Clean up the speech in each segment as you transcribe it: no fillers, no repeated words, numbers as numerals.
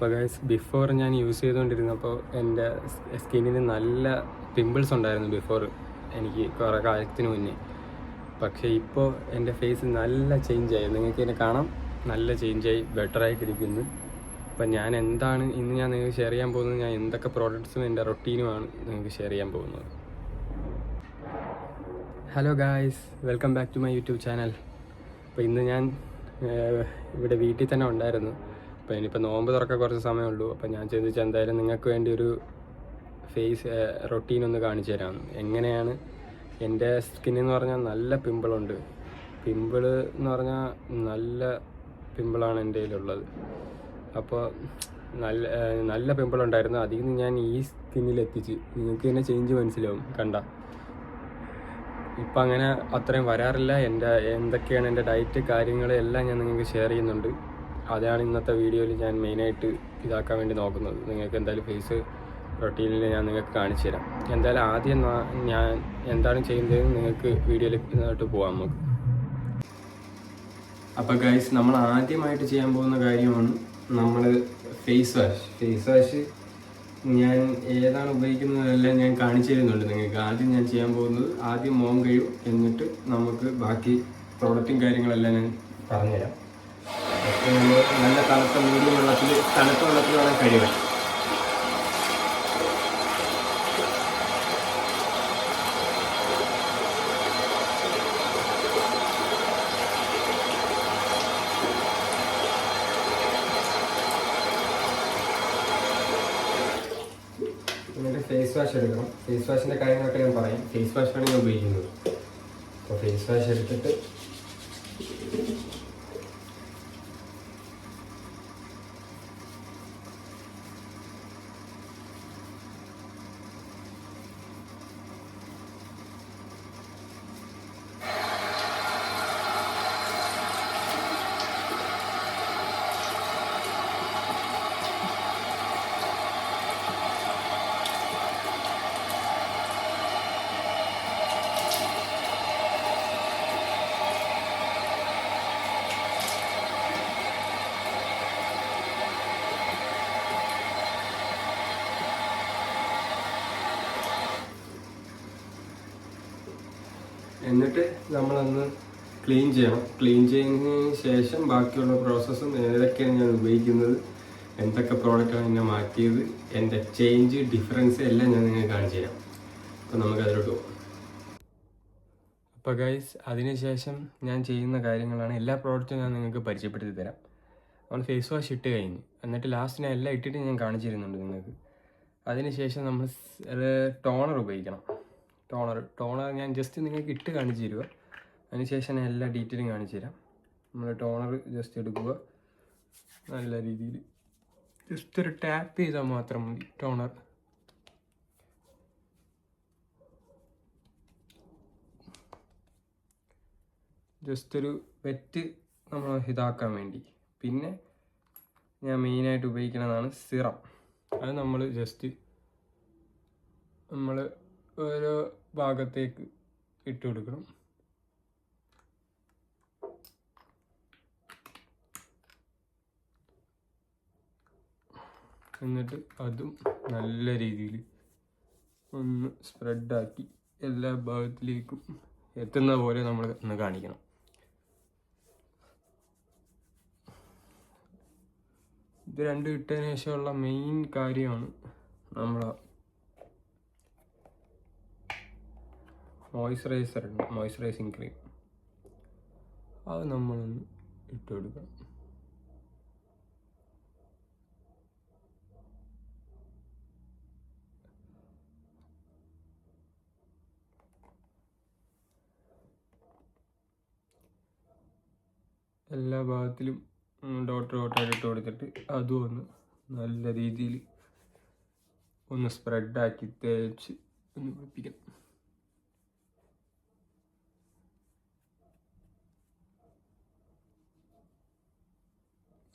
അപ്പോൾ guys, before ഞാൻ use ചെയ്തുകൊണ്ടിരുന്നപ്പോൾ എൻ്റെ സ്കിന്നിന് നല്ല പിമ്പിൾസ് ഉണ്ടായിരുന്നു ബിഫോർ, എനിക്ക് കുറേ കാലത്തിന് മുന്നേ. പക്ഷേ ഇപ്പോൾ എൻ്റെ ഫേസ് നല്ല ചേഞ്ചായി, നിങ്ങൾക്ക് എന്നെ കാണാം, നല്ല ചേഞ്ചായി, ബെറ്ററായിട്ടിരിക്കുന്നു. അപ്പം ഞാൻ എന്താണ് ഇന്ന് ഞാൻ നിങ്ങൾക്ക് ഷെയർ ചെയ്യാൻ പോകുന്നത്, ഞാൻ എന്തൊക്കെ പ്രോഡക്ട്സും എൻ്റെ റൊട്ടീനുമാണ് നിങ്ങൾക്ക് ഷെയർ ചെയ്യാൻ പോകുന്നത്. Hello guys, welcome back to my YouTube channel. അപ്പോൾ ഇന്ന് ഞാൻ ഇവിടെ വീട്ടിൽ തന്നെ ഉണ്ടായിരുന്നു. അപ്പോൾ ഇനിയിപ്പോൾ നോമ്പ് തുറക്കാൻ കുറച്ച് സമയമുള്ളൂ. അപ്പോൾ ഞാൻ ചിന്തിച്ചാൽ എന്തായാലും നിങ്ങൾക്ക് വേണ്ടി ഒരു ഫേസ് റൊട്ടീൻ ഒന്ന് കാണിച്ചു തരാം. എങ്ങനെയാണ് എൻ്റെ സ്കിന്നെന്ന് പറഞ്ഞാൽ നല്ല പിമ്പിളുണ്ട്. പിമ്പിൾ എന്ന് പറഞ്ഞാൽ നല്ല പിമ്പിളാണ് എൻ്റെ കയ്യിലുള്ളത്. അപ്പോൾ നല്ല പിമ്പിളുണ്ടായിരുന്നു. അതിൽ നിന്ന് ഞാൻ ഈ സ്കിന്നിലെത്തിച്ച് നിങ്ങൾക്ക് തന്നെ ചേഞ്ച് മനസ്സിലാവും കണ്ട. ഇപ്പം അങ്ങനെ അത്രയും വരാറില്ല. എന്തൊക്കെയാണ് എൻ്റെ ഡയറ്റ് കാര്യങ്ങൾ എല്ലാം ഞാൻ നിങ്ങൾക്ക് ഷെയർ ചെയ്യുന്നുണ്ട്. അതാണ് ഇന്നത്തെ വീഡിയോയിൽ ഞാൻ മെയിനായിട്ട് ഇതാക്കാൻ വേണ്ടി നോക്കുന്നത്. നിങ്ങൾക്ക് എന്തായാലും ഫേസ് റൊട്ടീനിൽ ഞാൻ നിങ്ങൾക്ക് കാണിച്ചു തരാം. എന്തായാലും ആദ്യം ഞാൻ എന്താണ് ചെയ്യുന്നതെന്ന് നിങ്ങൾക്ക് വീഡിയോയിലോട്ട് പോകാം നമുക്ക്. അപ്പോൾ ഗൈസ്, നമ്മൾ ആദ്യമായിട്ട് ചെയ്യാൻ പോകുന്ന കാര്യമാണ് നമ്മൾ ഫേസ് വാഷ്. ഞാൻ ഏതാണ് ഉപയോഗിക്കുന്നതെല്ലാം ഞാൻ കാണിച്ചു തരുന്നുണ്ട് നിങ്ങൾക്ക്. ആദ്യം ഞാൻ ചെയ്യാൻ പോകുന്നത്, ആദ്യം മുഖം കഴിയും, എന്നിട്ട് നമുക്ക് ബാക്കി പ്രോഡക്റ്റും കാര്യങ്ങളെല്ലാം ഞാൻ പറഞ്ഞുതരാം. അപ്പോൾ നമ്മൾ നല്ല തണുത്ത വെള്ളത്തിൽ വേണം കഴിയാൻ. എന്നിട്ട് ഫേസ് വാഷ് എടുക്കണം. ഫേസ് വാഷിൻ്റെ കാര്യങ്ങളൊക്കെ ഞാൻ പറയാം. ഫേസ് വാഷാണ് ഞാൻ ഉപയോഗിക്കുന്നത്. അപ്പോൾ ഫേസ് വാഷ് എടുത്തിട്ട് എന്നിട്ട് നമ്മളൊന്ന് ക്ലീൻ ചെയ്യണം. ക്ലീൻ ചെയ്യുന്നതിന് ശേഷം ബാക്കിയുള്ള പ്രോസസ്സും ഏതൊക്കെയാണ് ഞാൻ ഉപയോഗിക്കുന്നത്, എന്തൊക്കെ പ്രോഡക്റ്റാണ് എന്നെ മാറ്റിയത്, എൻ്റെ ചേഞ്ച് ഡിഫറൻസ് എല്ലാം ഞാൻ നിങ്ങൾക്ക് കാണിച്ചു തരാം. അപ്പോൾ നമുക്ക് അതിലോട്ട് പോകാം. അപ്പോൾ ഗൈസ്, അതിനുശേഷം ഞാൻ ചെയ്യുന്ന കാര്യങ്ങളാണ്, എല്ലാ പ്രോഡക്റ്റും ഞാൻ നിങ്ങൾക്ക് പരിചയപ്പെടുത്തി തരാം. നമ്മൾ ഫേസ് വാഷ് ഇട്ട് കഴിഞ്ഞ് എന്നിട്ട് ലാസ്റ്റ് ഞാൻ എല്ലാം ഇട്ടിട്ട് ഞാൻ കാണിച്ചു തരുന്നുണ്ട് നിങ്ങൾക്ക്. അതിനുശേഷം നമ്മൾ ടോണർ ഉപയോഗിക്കണം. ടോണർ ഞാൻ ജസ്റ്റ് നിങ്ങൾക്ക് ഇട്ട് കാണിച്ചു തരിക. അതിനുശേഷം ഞാൻ എല്ലാ ഡീറ്റെയിലും കാണിച്ചു തരാം. നമ്മൾ ടോണർ ജസ്റ്റ് എടുക്കുക, നല്ല രീതിയിൽ ജസ്റ്റ് ഒരു ടാപ്പ് ചെയ്താൽ മാത്രം മതി ടോണർ. ജസ്റ്റ് ഒരു വെറ്റ് നമ്മൾ ഇതാക്കാൻ വേണ്ടി. പിന്നെ ഞാൻ മെയിനായിട്ട് ഉപയോഗിക്കുന്നതാണ് സിറം. അത് നമ്മൾ ജസ്റ്റ് ഓരോ ഭാഗത്തേക്ക് ഇട്ട് കൊടുക്കണം. എന്നിട്ട് അതും നല്ല രീതിയിൽ ഒന്ന് സ്പ്രെഡാക്കി എല്ലാ ഭാഗത്തിലേക്കും എത്തുന്ന പോലെ നമ്മൾ ഒന്ന് കാണിക്കണം. ഇത് രണ്ടും ഇട്ടതിന് ശേഷമുള്ള മെയിൻ കാര്യമാണ് മോയ്സ്ചറൈസിങ് ക്രീം. അത് നമ്മളൊന്ന് ഇട്ട് കൊടുക്കണം. എല്ലാ ഭാഗത്തിലും ഡോട്ടായിട്ട് ഇട്ട് കൊടുത്തിട്ട് അതും ഒന്ന് നല്ല രീതിയിൽ ഒന്ന് സ്പ്രെഡാക്കി തേച്ച് ഒന്ന് പിടിപ്പിക്കണം.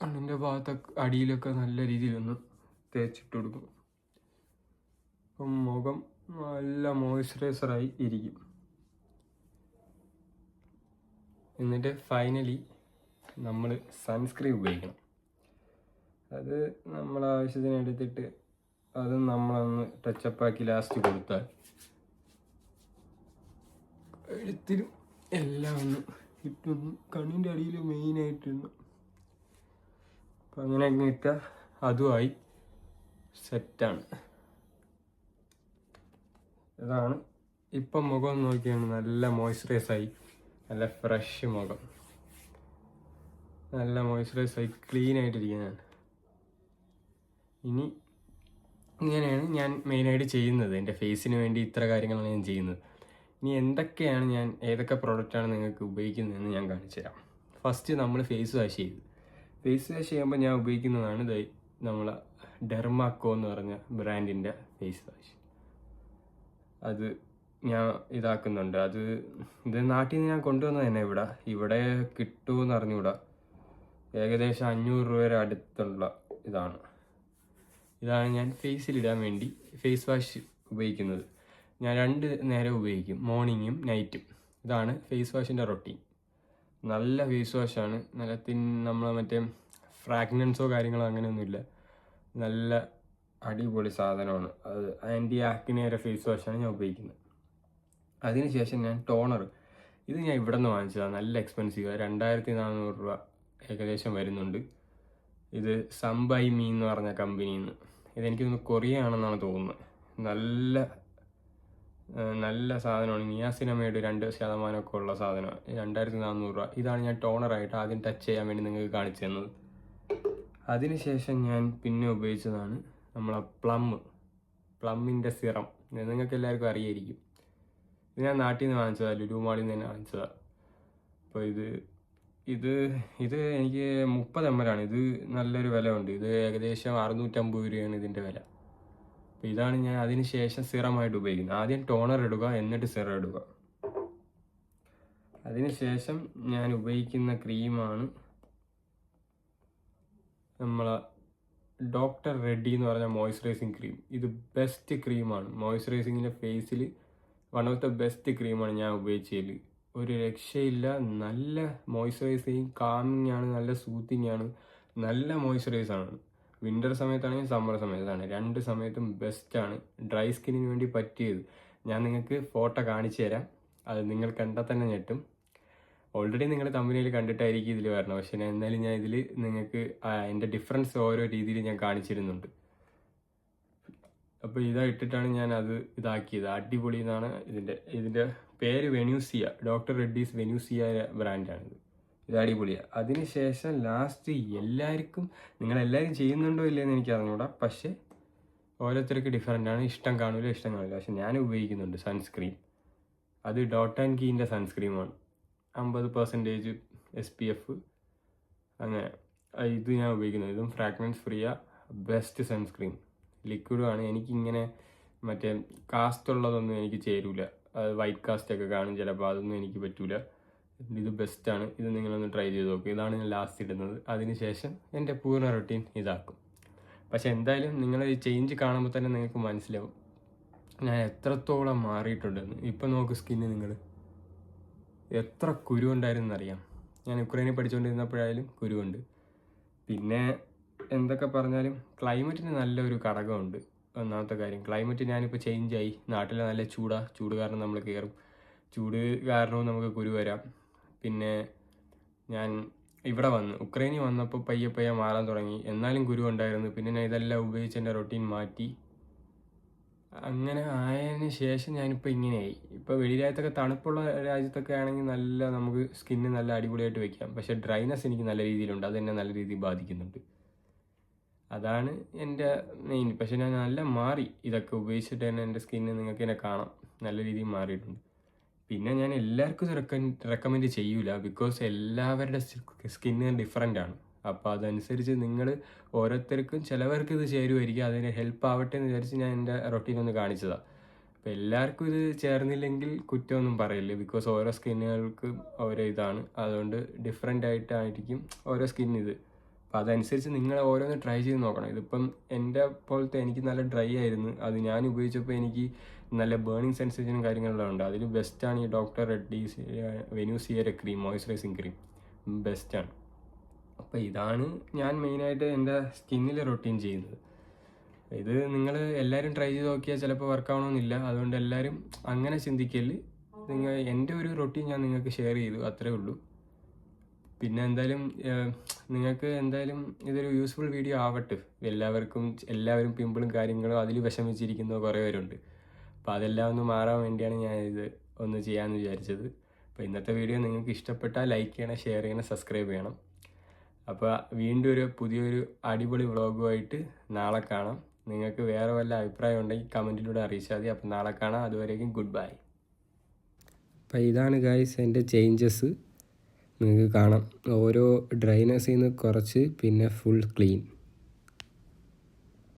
കണ്ണിൻ്റെ ഭാഗത്തൊക്കെ അടിയിലൊക്കെ നല്ല രീതിയിലൊന്ന് തേച്ചിട്ട് കൊടുക്കും. അപ്പം മുഖം നല്ല മോയ്സ്ചറൈസറായി ഇരിക്കും. എന്നിട്ട് ഫൈനലി നമ്മൾ സൺസ്ക്രീൻ ഉപയോഗിക്കണം. അത് നമ്മളെ ആവശ്യത്തിന് എടുത്തിട്ട് അത് നമ്മളൊന്ന് ടച്ചപ്പാക്കി ലാസ്റ്റ് കൊടുത്താൽ എഴുത്തിലും എല്ലാം ഒന്ന് ഇട്ടൊന്ന് കണ്ണിൻ്റെ അടിയിൽ മെയിനായിട്ടിരുന്നു. അപ്പം അങ്ങനെയൊക്കെ ഇട്ടാൽ അതുമായി സെറ്റാണ്. ഇതാണ് ഇപ്പം മുഖം നോക്കിയാണ് നല്ല മോയ്സ്ചറൈസായി, നല്ല ഫ്രഷ് മുഖം, നല്ല മോയ്സ്ചറൈസായി ക്ലീൻ ആയിട്ടിരിക്കുന്നതാണ്. ഇനി ഇങ്ങനെയാണ് ഞാൻ മെയിനായിട്ട് ചെയ്യുന്നത്. എൻ്റെ ഫേസിന് വേണ്ടി ഇത്ര കാര്യങ്ങളാണ് ഞാൻ ചെയ്യുന്നത്. ഇനി എന്തൊക്കെയാണ് ഞാൻ ഏതൊക്കെ പ്രോഡക്റ്റാണ് നിങ്ങൾക്ക് ഉപയോഗിക്കുന്നതെന്ന് ഞാൻ കാണിച്ചു തരാം. ഫസ്റ്റ് നമ്മൾ ഫേസ് വാഷ് ചെയ്ത്, ഫേസ് വാഷ് ചെയ്യുമ്പോൾ ഞാൻ ഉപയോഗിക്കുന്നതാണ് നമ്മളെ ഡെർമാക്കോ എന്ന് പറഞ്ഞ ബ്രാൻഡിൻ്റെ ഫേസ് വാഷ്. അത് ഞാൻ ഇതാക്കുന്നുണ്ട്. ഇത് നാട്ടിൽ നിന്ന് ഞാൻ കൊണ്ടുവന്നത് തന്നെ. ഇവിടെ കിട്ടുമെന്ന് അറിഞ്ഞുകൂടാ. ഏകദേശം 500 രൂപ അടുത്തുള്ള ഇതാണ് ഞാൻ ഫേസിലിടാൻ വേണ്ടി ഫേസ് വാഷ് ഉപയോഗിക്കുന്നത്. ഞാൻ 2 നേരം ഉപയോഗിക്കും, മോർണിംഗും നൈറ്റും. ഇതാണ് ഫേസ് വാഷിൻ്റെ റൊട്ടീൻ. നല്ല ഫേസ് വാഷാണ്. നമ്മളെ മറ്റേ ഫ്രാഗ്രൻസോ കാര്യങ്ങളോ അങ്ങനെയൊന്നുമില്ല. നല്ല അടിപൊളി സാധനമാണ്. അത് ആൻറ്റി ആക്നിയുടെ ഫേസ് വാഷാണ് ഞാൻ ഉപയോഗിക്കുന്നത്. അതിനുശേഷം ഞാൻ ടോണർ. ഇത് ഞാൻ ഇവിടെ നിന്ന് വാങ്ങിച്ചതാണ്. നല്ല എക്സ്പെൻസീവ്, 2400 രൂപ ഏകദേശം വരുന്നുണ്ട്. ഇത് സംബൈ മീ എന്ന് പറഞ്ഞ കമ്പനിയിൽ നിന്ന്. ഇതെനിക്കൊന്ന് കൊറിയ ആണെന്നാണ് തോന്നുന്നത്. നല്ല സാധനമാണ്. നിയാസിനമൈഡ് 2% ഉള്ള സാധനമാണ്. 2400 രൂപ. ഇതാണ് ഞാൻ ടോണറായിട്ട് ആദ്യം ടച്ച് ചെയ്യാൻ വേണ്ടി നിങ്ങൾക്ക് കാണിച്ചു തന്നത്. അതിനുശേഷം ഞാൻ പിന്നെ ഉപയോഗിച്ചതാണ് നമ്മളെ പ്ലമ്മിൻ്റെ സിറം. നിങ്ങൾക്ക് എല്ലാവർക്കും അറിയായിരിക്കും. ഇത് ഞാൻ നാട്ടിൽ നിന്ന് വാങ്ങിച്ചതാണ്, ലുലു മാളിൽ നിന്ന് തന്നെ വാങ്ങിച്ചതാണ്. അപ്പോൾ ഇത് എനിക്ക് 30 ml ആണ്. ഇത് നല്ലൊരു വില ഉണ്ട്. ഇത് ഏകദേശം 650 രൂപയാണ് ഇതിൻ്റെ വില. അപ്പോൾ ഇതാണ് ഞാൻ അതിന് ശേഷം സിറമായിട്ട് ഉപയോഗിക്കുന്നത്. ആദ്യം ടോണർ ഇടുക, എന്നിട്ട് സിറം ഇടുക. അതിനുശേഷം ഞാൻ ഉപയോഗിക്കുന്ന ക്രീമാണ് നമ്മളെ ഡോക്ടർ റെഡ്ഡി എന്ന് പറഞ്ഞ മോയ്സ്ചറൈസിങ് ക്രീം. ഇത് ബെസ്റ്റ് ക്രീമാണ്. മോയ്സ്ചറൈസിങ്ങിൻ്റെ ഫേസിൽ വൺ ഓഫ് ദ ബെസ്റ്റ് ക്രീമാണ് ഞാൻ ഉപയോഗിച്ചതിൽ. ഒരു രക്ഷയില്ല. നല്ല മോയ്സ്ചറൈസിങ്, കാമിങ് ആണ്, നല്ല സൂത്തിങ് ആണ്, നല്ല മോയ്സ്ചറൈസാണ്. വിൻ്റർ സമയത്താണെങ്കിൽ സമ്മർ സമയത്താണ്, 2 സമയത്തും ബെസ്റ്റാണ്. ഡ്രൈ സ്കിന്നിന് വേണ്ടി പറ്റിയത്. ഞാൻ നിങ്ങൾക്ക് ഫോട്ടോ കാണിച്ചു തരാം. അത് നിങ്ങൾ കണ്ടാൽ തന്നെ ഞെട്ടും. ഓൾറെഡി നിങ്ങൾ തമ്പനിയിൽ കണ്ടിട്ടായിരിക്കും ഇതിൽ വരണം. പക്ഷേ എന്നാലും ഞാൻ ഇതിൽ നിങ്ങൾക്ക് എൻ്റെ ഡിഫറൻസ് ഓരോ രീതിയിൽ ഞാൻ കാണിച്ചിരുന്നുണ്ട്. അപ്പോൾ ഇട്ടിട്ടാണ് ഞാൻ അത് ഇതാക്കിയത്. അടിപൊളി എന്നാണ് ഇതിൻ്റെ പേര്. വെനൂസിയ, ഡോക്ടർ റെഡ്ഡീസ് വെനൂസിയ ബ്രാൻഡാണിത്. ഇത് അടിപൊളിയാണ്. അതിനുശേഷം ലാസ്റ്റ് നിങ്ങളെല്ലാവരും ചെയ്യുന്നുണ്ടോ ഇല്ലയെന്ന് എനിക്ക് അറിഞ്ഞൂടാ. പക്ഷേ ഓരോരുത്തർക്ക് ഡിഫറെൻ്റ് ആണ്. ഇഷ്ടം കാണില്ല. പക്ഷെ ഞാൻ ഉപയോഗിക്കുന്നുണ്ട് സൺസ്ക്രീൻ. അത് ഡോട്ട് ആൻഡ് കീൻ്റെ സൺസ്ക്രീമാണ്. 50% SPF. അങ്ങനെ ഇത് ഞാൻ ഉപയോഗിക്കുന്നത്. ഇതും ഫ്രാഗ്രൻസ് ഫ്രീയാ, ബെസ്റ്റ് സൺസ്ക്രീൻ. ലിക്വിഡുമാണ്. എനിക്കിങ്ങനെ മറ്റേ കാസ്റ്റ് ഉള്ളതൊന്നും എനിക്ക് ചേരൂല. അത് വൈറ്റ് കാസ്റ്റൊക്കെ കാണും ചിലപ്പോൾ, അതൊന്നും എനിക്ക് പറ്റൂല. ഇത് ബെസ്റ്റാണ്. ഇത് നിങ്ങളൊന്ന് ട്രൈ ചെയ്ത് നോക്കുക. ഇതാണ് ഞാൻ ലാസ്റ്റ് ഇടുന്നത്. അതിനുശേഷം എൻ്റെ പൂർണ്ണ റൊട്ടീൻ ഇതാക്കും. പക്ഷെ എന്തായാലും നിങ്ങൾ ഈ ചേഞ്ച് കാണുമ്പോൾ തന്നെ നിങ്ങൾക്ക് മനസ്സിലാവും ഞാൻ എത്രത്തോളം മാറിയിട്ടുണ്ടെന്ന്. ഇപ്പം നോക്ക് സ്കിന്ന്, നിങ്ങൾ എത്ര കുരുവുണ്ടായിരുന്നു അറിയാം. ഞാൻ യുക്രൈനിൽ പഠിച്ചുകൊണ്ടിരുന്നപ്പോഴായാലും കുരുവുണ്ട്. പിന്നെ എന്തൊക്കെ പറഞ്ഞാലും ക്ലൈമറ്റിന് നല്ലൊരു ഘടകമുണ്ട്. ഒന്നാമത്തെ കാര്യം ക്ലൈമറ്റ്. ഞാനിപ്പോൾ ചേഞ്ചായി. നാട്ടിൽ നല്ല ചൂട് കാരണം നമ്മൾ കയറും. ചൂട് കാരണവും നമുക്ക് കുരു വരാം. പിന്നെ ഞാൻ ഇവിടെ ഉക്രൈനിൽ വന്നപ്പോൾ പയ്യെ മാറാൻ തുടങ്ങി. എന്നാലും കുരു ഉണ്ടായിരുന്നു. പിന്നെ ഞാൻ ഇതെല്ലാം ഉപയോഗിച്ച് എൻ്റെ റൊട്ടീൻ മാറ്റി. അങ്ങനെ ആയതിന് ശേഷം ഞാനിപ്പോൾ ഇങ്ങനെയായി. ഇപ്പോൾ വെളിരാജ്യത്തൊക്കെ തണുപ്പുള്ള രാജ്യത്തൊക്കെ ആണെങ്കിൽ നമുക്ക് സ്കിന്ന് നല്ല അടിപൊളിയായിട്ട് വെക്കാം. പക്ഷേ ഡ്രൈനെസ് എനിക്ക് നല്ല രീതിയിലുണ്ട്. അതെന്നെ നല്ല രീതിയിൽ ബാധിക്കുന്നുണ്ട്. അതാണ് എൻ്റെ മെയിൻ. പക്ഷെ ഞാൻ നല്ല മാറി. ഇതൊക്കെ ഉപയോഗിച്ചിട്ട് തന്നെ എൻ്റെ സ്കിന്ന് നിങ്ങൾക്ക് എന്നെ കാണാം, നല്ല രീതിയിൽ മാറിയിട്ടുണ്ട്. പിന്നെ ഞാൻ എല്ലാവർക്കും ഇത് റെക്കമെൻഡ് ചെയ്യൂല. ബിക്കോസ് എല്ലാവരുടെ സ്കിന്ന് ഡിഫറെൻ്റ് ആണ്. അപ്പോൾ അതനുസരിച്ച് നിങ്ങൾ ഓരോരുത്തർക്കും ചിലവർക്ക് ഇത് ചേരുമായിരിക്കും. അതിന് ഹെൽപ്പ് ആവട്ടെ എന്ന് വിചാരിച്ച് ഞാൻ എൻ്റെ റൊട്ടീൻ ഒന്ന് കാണിച്ചതാണ്. അപ്പോൾ എല്ലാവർക്കും ഇത് ചേർന്നില്ലെങ്കിൽ കുറ്റമൊന്നും പറയില്ല. ബിക്കോസ് ഓരോ സ്കിന്നുകൾക്ക് ഓരോ ഇതാണ്. അതുകൊണ്ട് ഡിഫറെൻ്റ് ആയിട്ടായിരിക്കും ഓരോ സ്കിൻ ഇത്. അപ്പോൾ അതനുസരിച്ച് നിങ്ങൾ ഓരോന്ന് ട്രൈ ചെയ്ത് നോക്കണം. ഇതിപ്പം എൻ്റെ പോലത്തെ എനിക്ക് നല്ല ഡ്രൈ ആയിരുന്നു. അത് ഞാൻ ഉപയോഗിച്ചപ്പോൾ എനിക്ക് നല്ല ബേണിങ് സെൻസേഷനും കാര്യങ്ങളെല്ലാം ഉണ്ട്. അതിൽ ബെസ്റ്റാണ് ഈ ഡോക്ടർ റെഡ്ഡീസ് വെനൂസിയയുടെ ക്രീം, മോയ്സ്ചറൈസിങ് ക്രീം ബെസ്റ്റാണ്. അപ്പോൾ അപ്പോൾ ഇതാണ് ഞാൻ മെയിനായിട്ട് എൻ്റെ സ്കിന്നിൽ റൊട്ടീൻ ചെയ്യുന്നത്. ഇത് നിങ്ങൾ എല്ലാവരും ട്രൈ ചെയ്ത് നോക്കിയാൽ ചിലപ്പോൾ വർക്ക് ആവണമെന്നില്ല. അതുകൊണ്ട് എല്ലാവരും അങ്ങനെ ചിന്തിക്കല്. എൻ്റെ ഒരു റൊട്ടീൻ ഞാൻ നിങ്ങൾക്ക് ഷെയർ ചെയ്തു, അത്രേ ഉള്ളൂ. പിന്നെ എന്തായാലും നിങ്ങൾക്ക് എന്തായാലും ഇതൊരു യൂസ്ഫുൾ വീഡിയോ ആവട്ടെ. എല്ലാവരും പിമ്പിളും കാര്യങ്ങളും അതിൽ വിഷമിച്ചിരിക്കുന്ന കുറേ പേരുണ്ട്. അപ്പോൾ അതെല്ലാം ഒന്ന് മാറാൻ വേണ്ടിയാണ് ഞാൻ ഇത് ഒന്ന് ചെയ്യാമെന്ന് വിചാരിച്ചത്. അപ്പോൾ ഇന്നത്തെ വീഡിയോ നിങ്ങൾക്ക് ഇഷ്ടപ്പെട്ടാൽ ലൈക്ക് ചെയ്യണം, ഷെയർ ചെയ്യണം, സബ്സ്ക്രൈബ് ചെയ്യണം. അപ്പോൾ വീണ്ടും പുതിയൊരു അടിപൊളി വ്ളോഗുമായിട്ട് നാളെ കാണാം. നിങ്ങൾക്ക് വേറെ വല്ല അഭിപ്രായം ഉണ്ടെങ്കിൽ കമൻറ്റിലൂടെ അറിയിച്ചാൽ മതി. അപ്പോൾ നാളെ കാണാം. അതുവരേക്കും ഗുഡ് ബൈ. അപ്പോൾ ഇതാണ് ഗായ്സ് എൻ്റെ ചേഞ്ചസ്. നിങ്ങൾക്ക് കാണാം, ഓരോ ഡ്രൈനസിൽ നിന്ന് കുറച്ച് പിന്നെ ഫുൾ ക്ലീൻ.